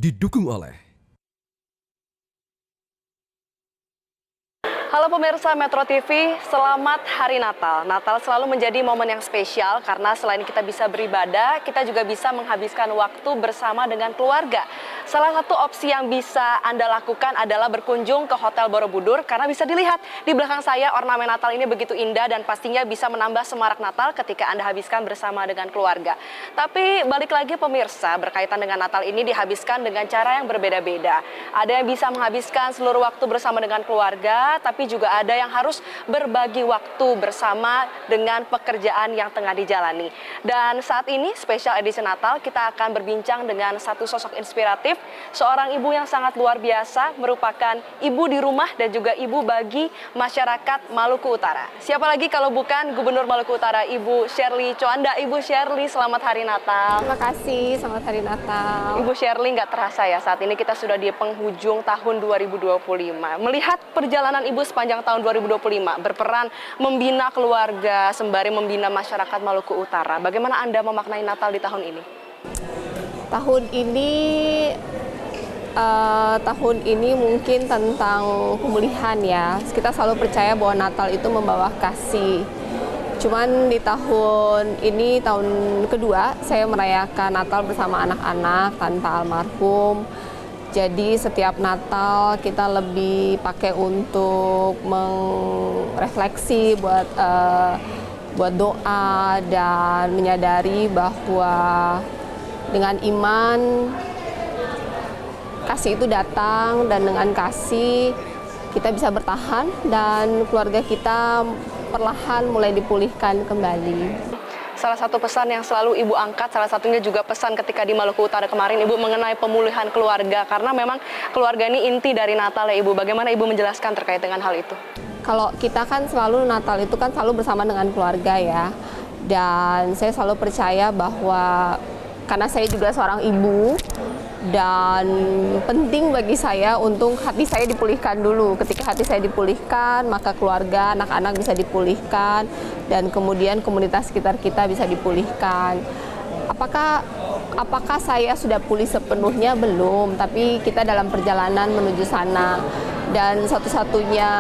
didukung oleh Halo pemirsa Metro TV, selamat Hari Natal. Natal selalu menjadi momen yang spesial karena selain kita bisa beribadah, kita juga bisa menghabiskan waktu bersama dengan keluarga. Salah satu opsi yang bisa Anda lakukan adalah berkunjung ke Hotel Borobudur karena bisa dilihat di belakang saya ornamen Natal ini begitu indah dan pastinya bisa menambah semarak Natal ketika Anda habiskan bersama dengan keluarga. Tapi balik lagi pemirsa, berkaitan dengan Natal ini dihabiskan dengan cara yang berbeda-beda. Ada yang bisa menghabiskan seluruh waktu bersama dengan keluarga, tapi juga ada yang harus berbagi waktu bersama dengan pekerjaan yang tengah dijalani. Dan saat ini, spesial edisi Natal, kita akan berbincang dengan satu sosok inspiratif, seorang ibu yang sangat luar biasa, merupakan ibu di rumah dan juga ibu bagi masyarakat Maluku Utara. Siapa lagi kalau bukan Gubernur Maluku Utara, Ibu Sherly Coanda. Ibu Sherly, selamat Hari Natal. Terima kasih, selamat Hari Natal. Ibu Sherly, nggak terasa ya, saat ini kita sudah di penghujung tahun 2025. Melihat perjalanan Ibu sepanjang tahun 2025, berperan membina keluarga sembari membina masyarakat Maluku Utara. Bagaimana Anda memaknai Natal di tahun ini? Tahun ini mungkin tentang pemulihan ya. Kita selalu percaya bahwa Natal itu membawa kasih. Cuman di tahun ini, tahun kedua, saya merayakan Natal bersama anak-anak tanpa almarhum. Jadi setiap Natal kita lebih pakai untuk merefleksi, buat doa dan menyadari bahwa dengan iman kasih itu datang, dan dengan kasih kita bisa bertahan dan keluarga kita perlahan mulai dipulihkan kembali. Salah satu pesan yang selalu Ibu angkat, salah satunya juga pesan ketika di Maluku Utara kemarin, Ibu mengenai pemulihan keluarga. Karena memang keluarga ini inti dari Natal ya Ibu. Bagaimana Ibu menjelaskan terkait dengan hal itu? Kalau kita kan selalu Natal itu kan selalu bersama dengan keluarga ya. Dan saya selalu percaya bahwa karena saya juga seorang ibu, dan penting bagi saya untuk hati saya dipulihkan dulu. Ketika hati saya dipulihkan, maka keluarga, anak-anak bisa dipulihkan, dan kemudian komunitas sekitar kita bisa dipulihkan. Apakah saya sudah pulih sepenuhnya? Belum, tapi kita dalam perjalanan menuju sana. Dan satu-satunya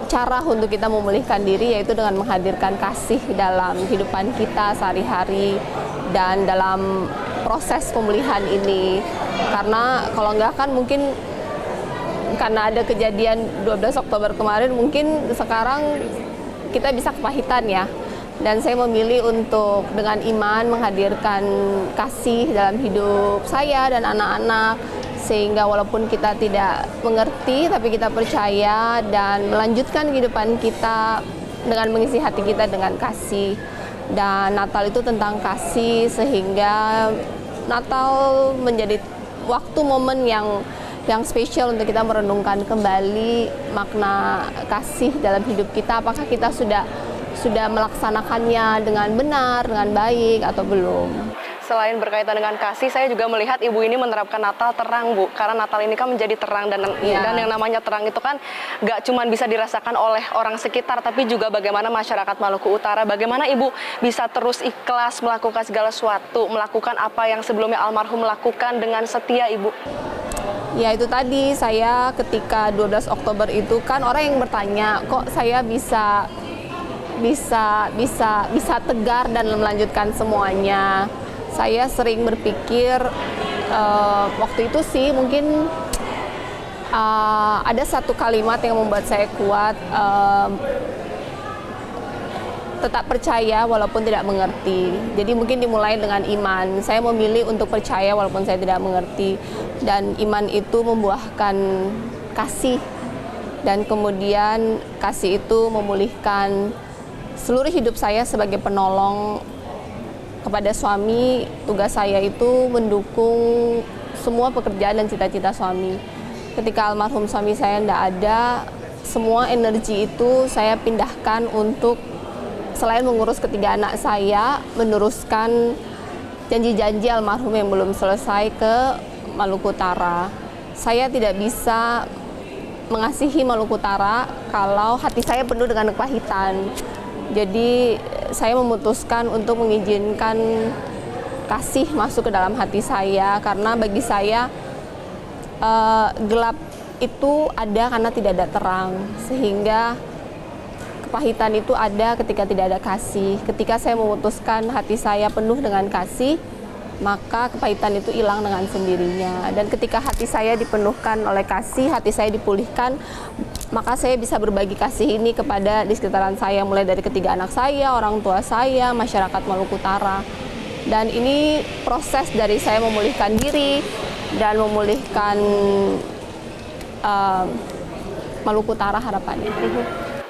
cara untuk kita memulihkan diri yaitu dengan menghadirkan kasih dalam kehidupan kita sehari-hari dan dalam proses pemulihan ini. Karena kalau enggak kan mungkin karena ada kejadian 12 Oktober kemarin, mungkin sekarang kita bisa kepahitan ya. Dan saya memilih untuk dengan iman menghadirkan kasih dalam hidup saya dan anak-anak, sehingga walaupun kita tidak mengerti tapi kita percaya dan melanjutkan kehidupan kita dengan mengisi hati kita dengan kasih. Dan Natal itu tentang kasih, sehingga Natal menjadi waktu momen yang spesial untuk kita merenungkan kembali makna kasih dalam hidup kita. Apakah kita sudah melaksanakannya dengan benar, dengan baik atau belum? Selain berkaitan dengan kasih, saya juga melihat Ibu ini menerapkan Natal terang, Bu. Karena Natal ini kan menjadi terang, dan yang namanya terang itu kan gak cuma bisa dirasakan oleh orang sekitar, tapi juga bagaimana masyarakat Maluku Utara. Bagaimana Ibu bisa terus ikhlas melakukan segala sesuatu, melakukan apa yang sebelumnya almarhum lakukan dengan setia, Ibu? Ya itu tadi, saya ketika 12 Oktober itu kan orang yang bertanya, kok saya bisa tegar dan melanjutkan semuanya. Saya sering berpikir waktu itu sih mungkin ada satu kalimat yang membuat saya kuat, tetap percaya walaupun tidak mengerti. Jadi mungkin dimulai dengan iman. Saya memilih untuk percaya walaupun saya tidak mengerti, dan iman itu membuahkan kasih, dan kemudian kasih itu memulihkan seluruh hidup saya sebagai penolong kepada suami. Tugas saya itu mendukung semua pekerjaan dan cita-cita suami. Ketika almarhum suami saya tidak ada, semua energi itu saya pindahkan untuk selain mengurus ketiga anak saya, meneruskan janji-janji almarhum yang belum selesai ke Maluku Utara. Saya tidak bisa mengasihi Maluku Utara kalau hati saya penuh dengan kepahitan. Jadi saya memutuskan untuk mengizinkan kasih masuk ke dalam hati saya, karena bagi saya gelap itu ada karena tidak ada terang, sehingga kepahitan itu ada ketika tidak ada kasih. Ketika saya memutuskan hati saya penuh dengan kasih, maka kepahitan itu hilang dengan sendirinya. Dan ketika hati saya dipenuhkan oleh kasih, hati saya dipulihkan, maka saya bisa berbagi kasih ini kepada di sekitaran saya, mulai dari ketiga anak saya, orang tua saya, masyarakat Maluku Utara. Dan ini proses dari saya memulihkan diri dan memulihkan Maluku Utara harapannya.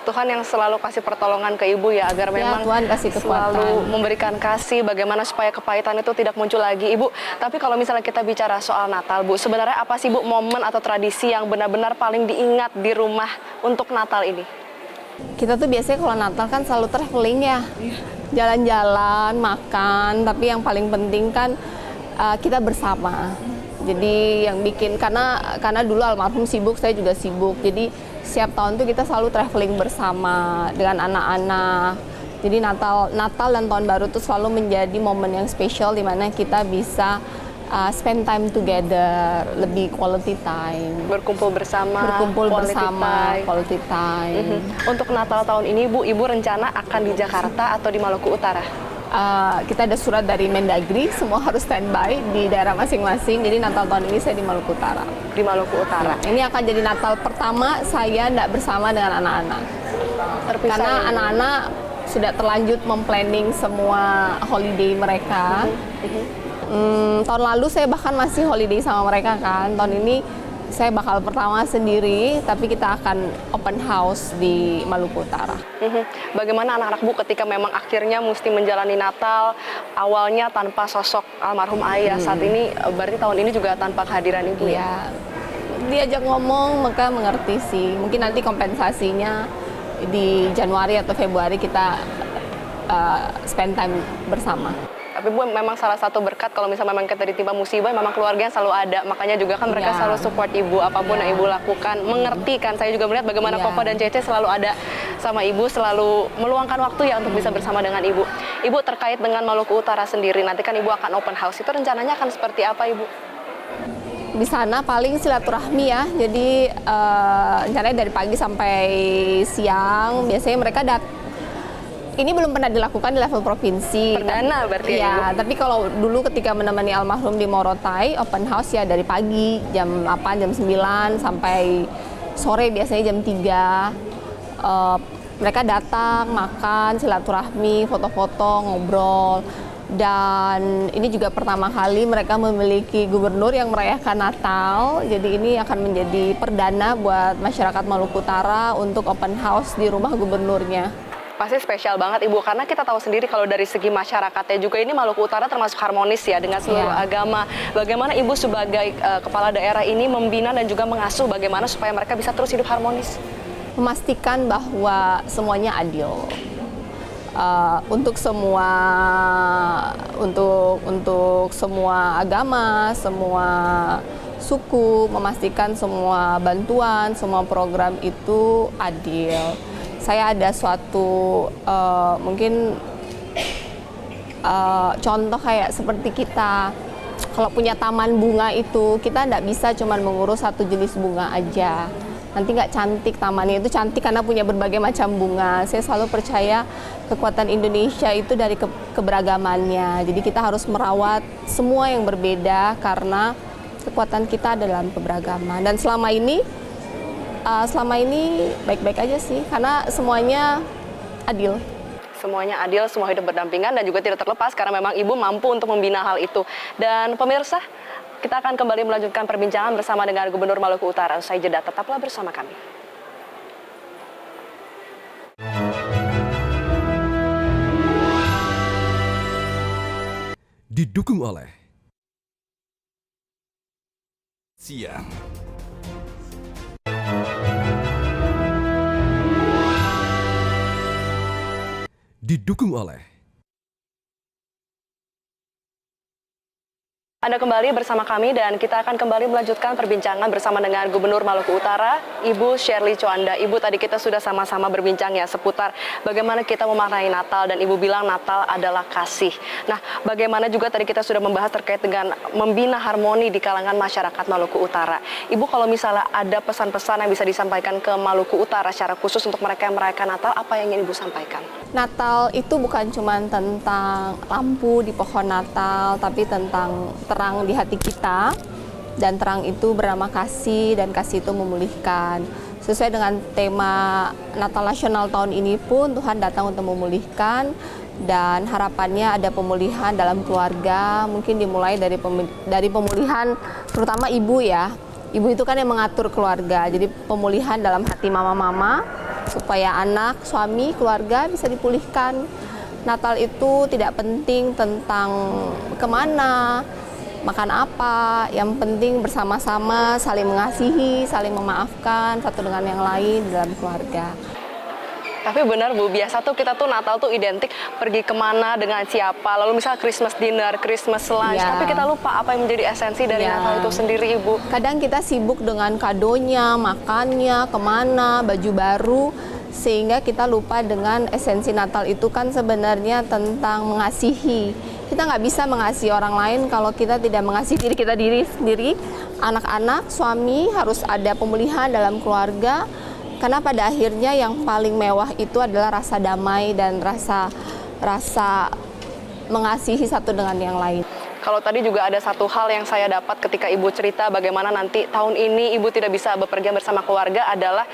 Tuhan yang selalu kasih pertolongan ke Ibu ya, agar memang Tuhan kasih kekuatan, selalu memberikan kasih, bagaimana supaya kepahitan itu tidak muncul lagi, Ibu. Tapi kalau misalnya kita bicara soal Natal, Bu, sebenarnya apa sih, Bu, momen atau tradisi yang benar-benar paling diingat di rumah untuk Natal ini? Kita tuh biasanya kalau Natal kan selalu traveling ya, jalan-jalan, makan, tapi yang paling penting kan kita bersama. Jadi yang bikin, karena dulu almarhum sibuk, saya juga sibuk, jadi setiap tahun tuh kita selalu traveling bersama dengan anak-anak. Jadi Natal dan Tahun Baru tuh selalu menjadi momen yang spesial di mana kita bisa spend time together, lebih quality time. Berkumpul bersama, quality time. Untuk Natal tahun ini, Bu, Ibu rencana akan di Jakarta atau di Maluku Utara? Kita ada surat dari Mendagri, semua harus standby di daerah masing-masing. Jadi Natal tahun ini saya di Maluku Utara. Di Maluku Utara. Ini akan jadi Natal pertama saya tidak bersama dengan anak-anak. Karena anak-anak sudah terlanjut memplanning semua holiday mereka. Tahun lalu saya bahkan masih holiday sama mereka kan. Tahun ini saya bakal pertama sendiri, tapi kita akan open house di Maluku Utara. Bagaimana anak-anak Bu ketika memang akhirnya mesti menjalani Natal, awalnya tanpa sosok almarhum ayah, saat ini berarti tahun ini juga tanpa kehadiran Ibu ya? Diajak ngomong maka mengerti sih. Mungkin nanti kompensasinya di Januari atau Februari kita spend time bersama. Tapi Bu, memang salah satu berkat kalau misalnya memang kita ditimpa musibah, memang keluarga yang selalu ada. Makanya juga kan mereka selalu support Ibu, apapun yang Ibu lakukan. Mengerti kan, saya juga melihat bagaimana Koko dan Cece selalu ada sama Ibu, selalu meluangkan waktu ya untuk bisa bersama dengan Ibu. Ibu, terkait dengan Maluku Utara sendiri, nanti kan Ibu akan open house, itu rencananya akan seperti apa Ibu? Di sana paling silaturahmi ya, jadi rencananya dari pagi sampai siang, biasanya mereka ini belum pernah dilakukan di level provinsi. Perdana berarti ya, tapi kalau dulu ketika menemani almarhum di Morotai, open house ya dari pagi, jam 8, jam 9, sampai sore biasanya jam 3. Mereka datang, makan, silaturahmi, foto-foto, ngobrol. Dan ini juga pertama kali mereka memiliki gubernur yang merayakan Natal. Jadi ini akan menjadi perdana buat masyarakat Maluku Utara untuk open house di rumah gubernurnya. Pasti spesial banget Ibu, karena kita tahu sendiri kalau dari segi masyarakatnya juga ini Maluku Utara termasuk harmonis ya dengan seluruh agama. Bagaimana Ibu sebagai kepala daerah ini membina dan juga mengasuh bagaimana supaya mereka bisa terus hidup harmonis? Memastikan bahwa semuanya adil. Untuk semua agama, semua suku, memastikan semua bantuan, semua program itu adil. Saya ada suatu mungkin contoh kayak seperti kita kalau punya taman bunga itu, kita tidak bisa cuma mengurus satu jenis bunga aja. Nanti nggak cantik, tamannya itu cantik karena punya berbagai macam bunga. Saya selalu percaya kekuatan Indonesia itu dari keberagamannya. Jadi kita harus merawat semua yang berbeda karena kekuatan kita dalam keberagaman. Dan selama ini baik-baik aja sih, karena semuanya adil. Semuanya adil, semua hidup berdampingan dan juga tidak terlepas karena memang Ibu mampu untuk membina hal itu. Dan pemirsa, kita akan kembali melanjutkan perbincangan bersama dengan Gubernur Maluku Utara. Usai jeda, tetaplah bersama kami. Didukung oleh Siang. Didukung oleh Anda kembali bersama kami dan kita akan kembali melanjutkan perbincangan bersama dengan Gubernur Maluku Utara, Ibu Shirley Coanda. Ibu, tadi kita sudah sama-sama berbincang ya seputar bagaimana kita memaknai Natal dan Ibu bilang Natal adalah kasih. Nah, bagaimana juga tadi kita sudah membahas terkait dengan membina harmoni di kalangan masyarakat Maluku Utara. Ibu, kalau misalnya ada pesan-pesan yang bisa disampaikan ke Maluku Utara secara khusus untuk mereka yang merayakan Natal, apa yang ingin Ibu sampaikan? Natal itu bukan cuma tentang lampu di pohon Natal, tapi tentang terang di hati kita, dan terang itu bernama kasih, dan kasih itu memulihkan. Sesuai dengan tema Natal Nasional tahun ini pun Tuhan datang untuk memulihkan, dan harapannya ada pemulihan dalam keluarga, mungkin dimulai dari pemulihan terutama ibu ya. Ibu itu kan yang mengatur keluarga, jadi pemulihan dalam hati mama-mama supaya anak, suami, keluarga bisa dipulihkan. Natal itu tidak penting tentang kemana, makan apa, yang penting bersama-sama, saling mengasihi, saling memaafkan satu dengan yang lain dalam keluarga. Tapi benar Bu, biasa tuh kita tuh Natal tuh identik pergi kemana, dengan siapa, lalu misalnya Christmas dinner, Christmas lunch, Ya. tapi kita lupa apa yang menjadi esensi dari Ya. Natal itu sendiri Ibu. Kadang kita sibuk dengan kadonya, makannya, kemana, baju baru, sehingga kita lupa dengan esensi Natal itu kan sebenarnya tentang mengasihi. Kita nggak bisa mengasihi orang lain kalau kita tidak mengasihi diri kita sendiri. Anak-anak, suami harus ada pemulihan dalam keluarga, karena pada akhirnya yang paling mewah itu adalah rasa damai dan rasa mengasihi satu dengan yang lain. Kalau tadi juga ada satu hal yang saya dapat ketika Ibu cerita bagaimana nanti tahun ini Ibu tidak bisa bepergian bersama keluarga adalah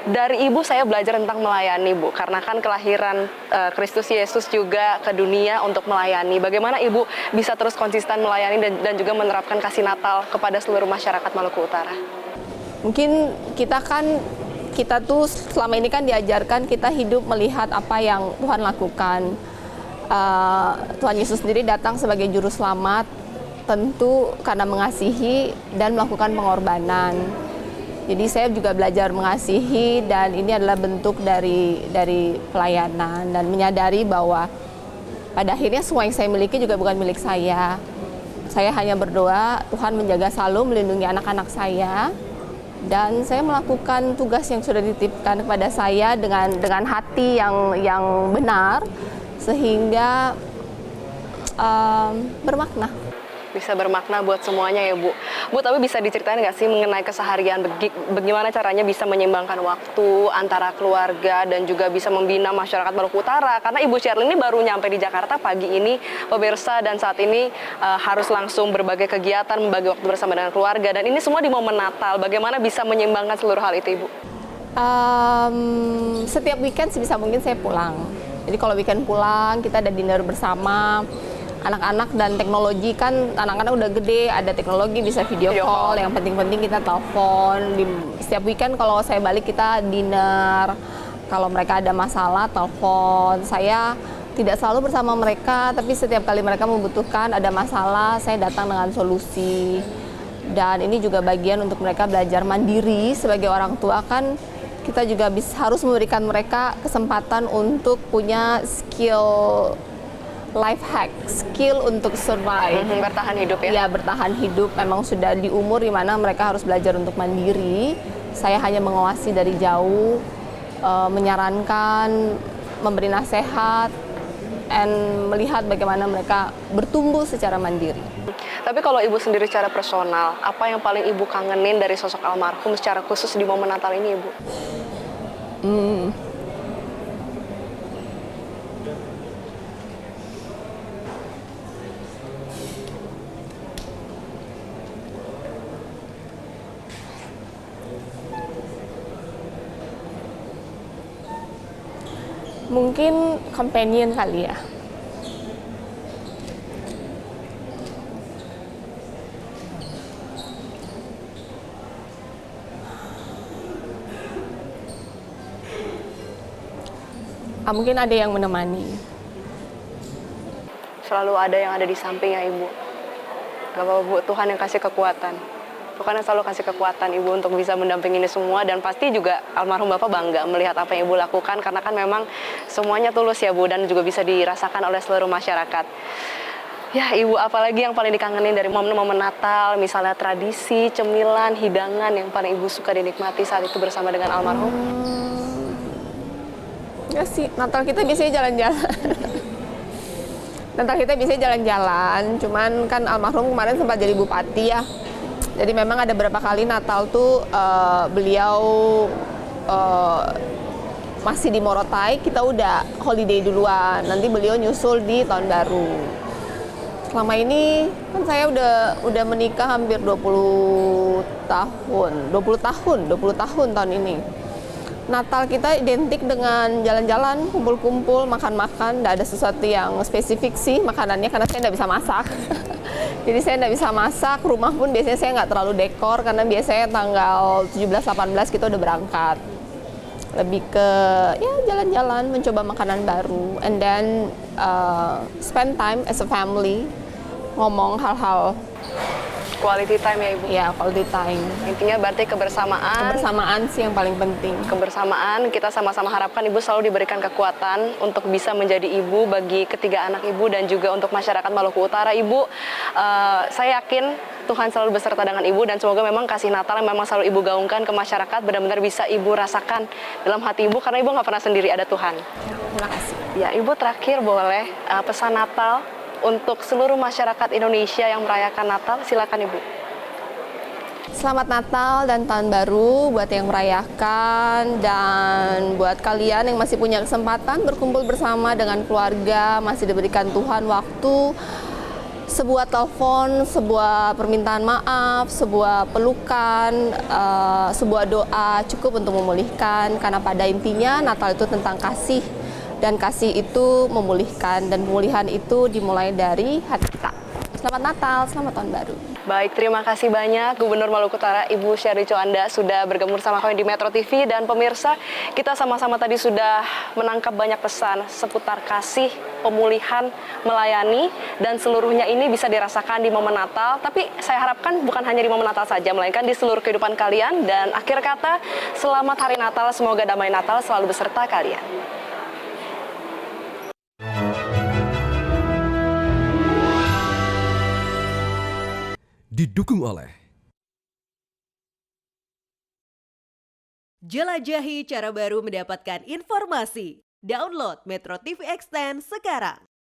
dari Ibu saya belajar tentang melayani Bu. Karena kan kelahiran Kristus Yesus juga ke dunia untuk melayani. Bagaimana Ibu bisa terus konsisten melayani dan juga menerapkan kasih Natal kepada seluruh masyarakat Maluku Utara? Mungkin kita tuh selama ini kan diajarkan kita hidup melihat apa yang Tuhan lakukan. Tuhan Yesus sendiri datang sebagai juru selamat, tentu karena mengasihi dan melakukan pengorbanan. Jadi saya juga belajar mengasihi, dan ini adalah bentuk dari pelayanan, dan menyadari bahwa pada akhirnya semua yang saya miliki juga bukan milik saya. Saya hanya berdoa Tuhan menjaga selalu, melindungi anak-anak saya, dan saya melakukan tugas yang sudah dititipkan kepada saya dengan hati yang benar, sehingga bermakna. Bisa bermakna buat semuanya ya Bu. Bu, tapi bisa diceritain nggak sih mengenai keseharian bagaimana caranya bisa menyeimbangkan waktu antara keluarga dan juga bisa membina masyarakat Maluku Utara? Karena Ibu Shirley ini baru nyampe di Jakarta pagi ini pemirsa, dan saat ini harus langsung berbagai kegiatan, membagi waktu bersama dengan keluarga, dan ini semua di momen Natal. Bagaimana bisa menyeimbangkan seluruh hal itu Ibu? Setiap weekend sebisa mungkin saya pulang. Jadi kalau weekend pulang, kita ada dinner bersama. Anak-anak dan teknologi kan, anak-anak udah gede, ada teknologi, bisa video call. Yang penting-penting kita telepon. Setiap weekend kalau saya balik kita dinner. Kalau mereka ada masalah, telepon. Saya tidak selalu bersama mereka, tapi setiap kali mereka membutuhkan, ada masalah, saya datang dengan solusi. Dan ini juga bagian untuk mereka belajar mandiri. Sebagai orang tua kan, kita juga harus memberikan mereka kesempatan untuk punya skill life hack, skill untuk survive. Bertahan hidup ya? Ya, bertahan hidup. Memang sudah di umur di mana mereka harus belajar untuk mandiri. Saya hanya mengawasi dari jauh, menyarankan, memberi nasihat, dan melihat bagaimana mereka bertumbuh secara mandiri. Tapi kalau Ibu sendiri secara personal, apa yang paling Ibu kangenin dari sosok almarhum secara khusus di momen Natal ini Ibu? Mungkin companion kali ya. Mungkin ada yang menemani. Selalu ada yang ada di samping ya Ibu. Gak apa-apa Bu, Tuhan yang kasih kekuatan. Tuhan yang selalu kasih kekuatan Ibu untuk bisa mendampingi ini semua, dan pasti juga almarhum Bapak bangga melihat apa yang Ibu lakukan, karena kan memang semuanya tulus ya Bu, dan juga bisa dirasakan oleh seluruh masyarakat. Ya, Ibu, apalagi yang paling dikangenin dari momen-momen Natal, misalnya tradisi, cemilan, hidangan yang paling Ibu suka dinikmati saat itu bersama dengan almarhum? Ya sih, Natal kita biasanya jalan-jalan. Natal kita biasanya jalan-jalan, cuman kan almarhum kemarin sempat jadi bupati ya. Jadi memang ada beberapa kali Natal tuh beliau masih di Morotai, kita udah holiday duluan. Nanti beliau nyusul di tahun baru. Selama ini kan saya udah menikah hampir 20 tahun, 20 tahun tahun ini. Natal kita identik dengan jalan-jalan, kumpul-kumpul, makan-makan. Nggak ada sesuatu yang spesifik sih makanannya karena saya nggak bisa masak. Jadi saya nggak bisa masak, rumah pun biasanya saya nggak terlalu dekor karena biasanya tanggal 17-18 kita udah berangkat. Lebih ke ya jalan-jalan, mencoba makanan baru, and then spend time as a family, ngomong hal-hal. Quality time ya, Ibu? Ya, quality time. Intinya berarti kebersamaan. Kebersamaan sih yang paling penting. Kebersamaan, kita sama-sama harapkan Ibu selalu diberikan kekuatan untuk bisa menjadi ibu bagi ketiga anak Ibu dan juga untuk masyarakat Maluku Utara. Ibu, saya yakin Tuhan selalu beserta dengan Ibu dan semoga memang kasih Natal yang memang selalu Ibu gaungkan ke masyarakat benar-benar bisa Ibu rasakan dalam hati Ibu karena Ibu nggak pernah sendiri, ada Tuhan. Terima kasih. Ya, Ibu terakhir boleh pesan Natal untuk seluruh masyarakat Indonesia yang merayakan Natal, silakan Ibu. Selamat Natal dan Tahun Baru buat yang merayakan, dan buat kalian yang masih punya kesempatan berkumpul bersama dengan keluarga, masih diberikan Tuhan waktu, sebuah telepon, sebuah permintaan maaf, sebuah pelukan, sebuah doa cukup untuk memulihkan, karena pada intinya Natal itu tentang kasih. Dan kasih itu memulihkan, dan pemulihan itu dimulai dari hati kita. Selamat Natal, selamat Tahun Baru. Baik, terima kasih banyak Gubernur Maluku Utara Ibu Sherly Coanda sudah bergabung sama kami di Metro TV. Dan pemirsa, kita sama-sama tadi sudah menangkap banyak pesan seputar kasih, pemulihan, melayani, dan seluruhnya ini bisa dirasakan di momen Natal. Tapi saya harapkan bukan hanya di momen Natal saja, melainkan di seluruh kehidupan kalian. Dan akhir kata, selamat Hari Natal, semoga damai Natal selalu beserta kalian. Didukung oleh jelajahi cara baru mendapatkan informasi. Download Metro TV Extend sekarang.